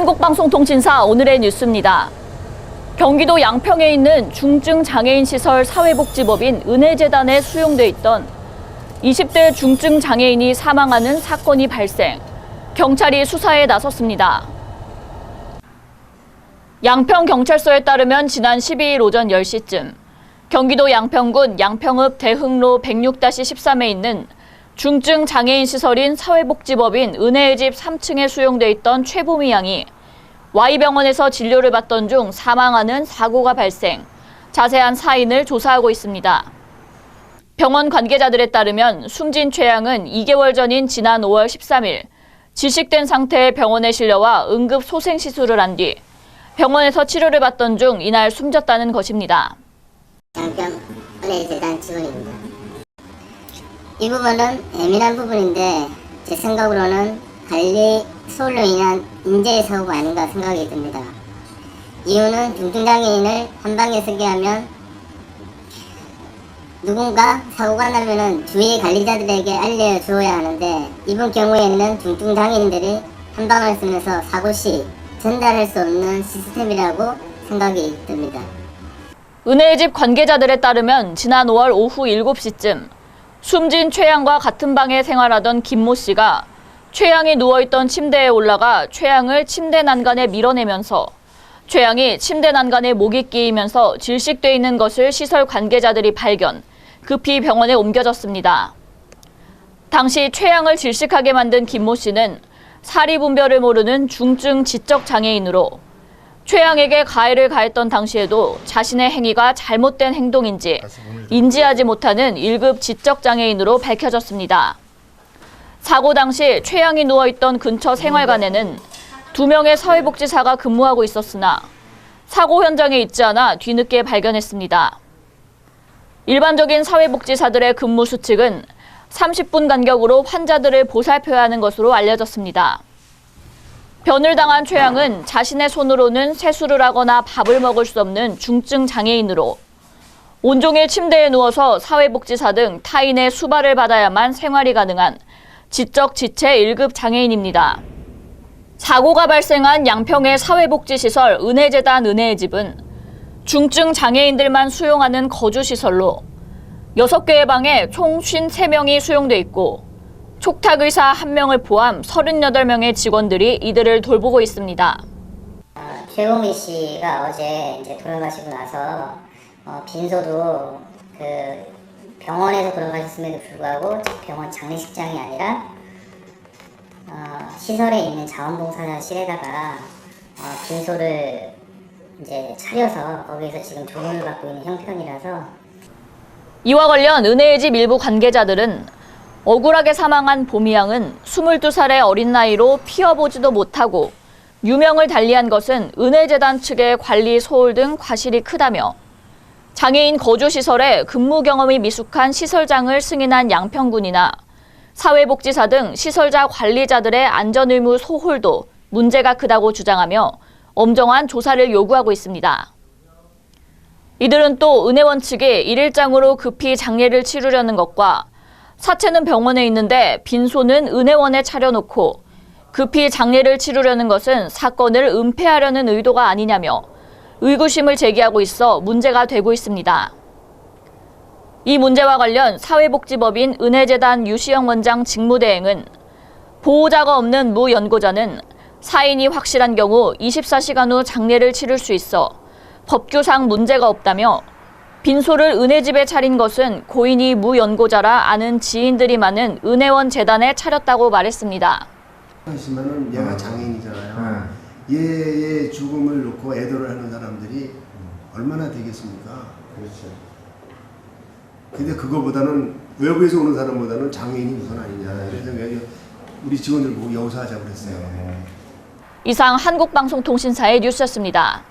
한국방송통신사 오늘의 뉴스입니다. 경기도 양평에 있는 중증장애인 시설 사회복지법인 은혜재단에 수용돼 있던 20대 중증장애인이 사망하는 사건이 발생, 경찰이 수사에 나섰습니다. 양평경찰서에 따르면 지난 12일 오전 10시쯤 경기도 양평군 양평읍 대흥로 106-13에 있는 중증장애인 시설인 사회복지법인 은혜의 집 3층에 수용돼 있던 최보미 양이 Y병원에서 진료를 받던 중 사망하는 사고가 발생, 자세한 사인을 조사하고 있습니다. 병원 관계자들에 따르면 숨진 최 양은 2개월 전인 지난 5월 13일 질식된 상태의 병원에 실려와 응급 소생시술을 한 뒤 병원에서 치료를 받던 중 이날 숨졌다는 것입니다. 양평 은혜재단 직원입니다. 이 부분은 예민한 부분인데 제 생각으로는 관리 소홀로 인한 인재 사고가 아닌가 생각이 듭니다. 이유는 중증장애인을 한 방에 서게 하면 누군가 사고가 나면은 주위 관리자들에게 알려줘야 하는데 이번 경우에는 중증장애인들이 한 방을 쓰면서 사고 시 전달할 수 없는 시스템이라고 생각이 듭니다. 은혜의 집 관계자들에 따르면 지난 5월 오후 7시쯤 숨진 최 양과 같은 방에 생활하던 김모 씨가 최 양이 누워있던 침대에 올라가 최 양을 침대 난간에 밀어내면서 최 양이 침대 난간에 목이 끼이면서 질식돼 있는 것을 시설 관계자들이 발견, 급히 병원에 옮겨졌습니다. 당시 최 양을 질식하게 만든 김모 씨는 사리분별을 모르는 중증 지적 장애인으로 최 양에게 가해를 가했던 당시에도 자신의 행위가 잘못된 행동인지 인지하지 못하는 1급 지적장애인으로 밝혀졌습니다. 사고 당시 최 양이 누워있던 근처 생활관에는 2명의 사회복지사가 근무하고 있었으나 사고 현장에 있지 않아 뒤늦게 발견했습니다. 일반적인 사회복지사들의 근무 수칙은 30분 간격으로 환자들을 보살펴야 하는 것으로 알려졌습니다. 변을 당한 최 양은 자신의 손으로는 세수를 하거나 밥을 먹을 수 없는 중증 장애인으로 온종일 침대에 누워서 사회복지사 등 타인의 수발을 받아야만 생활이 가능한 지적 지체 1급 장애인입니다. 사고가 발생한 양평의 사회복지시설 은혜재단 은혜의 집은 중증 장애인들만 수용하는 거주시설로 6개의 방에 총 53명이 수용돼 있고 촉탁의사 1명을 포함 38명의 직원들이 이들을 돌보고 있습니다. 최보미 씨가 어제 돌아가시고 나서 빈소도 병원에서 돌아가셨음에도 불구하고 병원 장례식장이 아니라 시설에 있는 자원봉사실에다가 빈소를 차려서 거기에서 지금 조문을 받고 있는 형편이라서 이와 관련 은혜의 집 일부 관계자들은 억울하게 사망한 보미 양은 22살의 어린 나이로 피어보지도 못하고 유명을 달리한 것은 은혜재단 측의 관리 소홀 등 과실이 크다며 장애인 거주시설에 근무 경험이 미숙한 시설장을 승인한 양평군이나 사회복지사 등 시설자 관리자들의 안전의무 소홀도 문제가 크다고 주장하며 엄정한 조사를 요구하고 있습니다. 이들은 또 은혜원 측이 일일장으로 급히 장례를 치르려는 것과 사체는 병원에 있는데 빈소는 은혜원에 차려놓고 급히 장례를 치르려는 것은 사건을 은폐하려는 의도가 아니냐며 의구심을 제기하고 있어 문제가 되고 있습니다. 이 문제와 관련 사회복지법인 은혜재단 유시영 원장 직무대행은 보호자가 없는 무 연고자는 사인이 확실한 경우 24시간 후 장례를 치를 수 있어 법규상 문제가 없다며 빈소를 은혜집에 차린 것은 고인이 무연고자라 아는 지인들이 많은 은혜원 재단에 차렸다고 말했습니다. 하지만은 얘가 장애인이잖아요. 얘의 죽음을 놓고 애도를 하는 사람들이 얼마나 되겠습니까? 그렇죠. 근데 그거보다는 외부에서 오는 사람보다는 장애인이 우선 아니냐. 그래서 우리 직원들 보고 여우사하자고 그랬어요. 이상 한국방송통신사의 뉴스였습니다.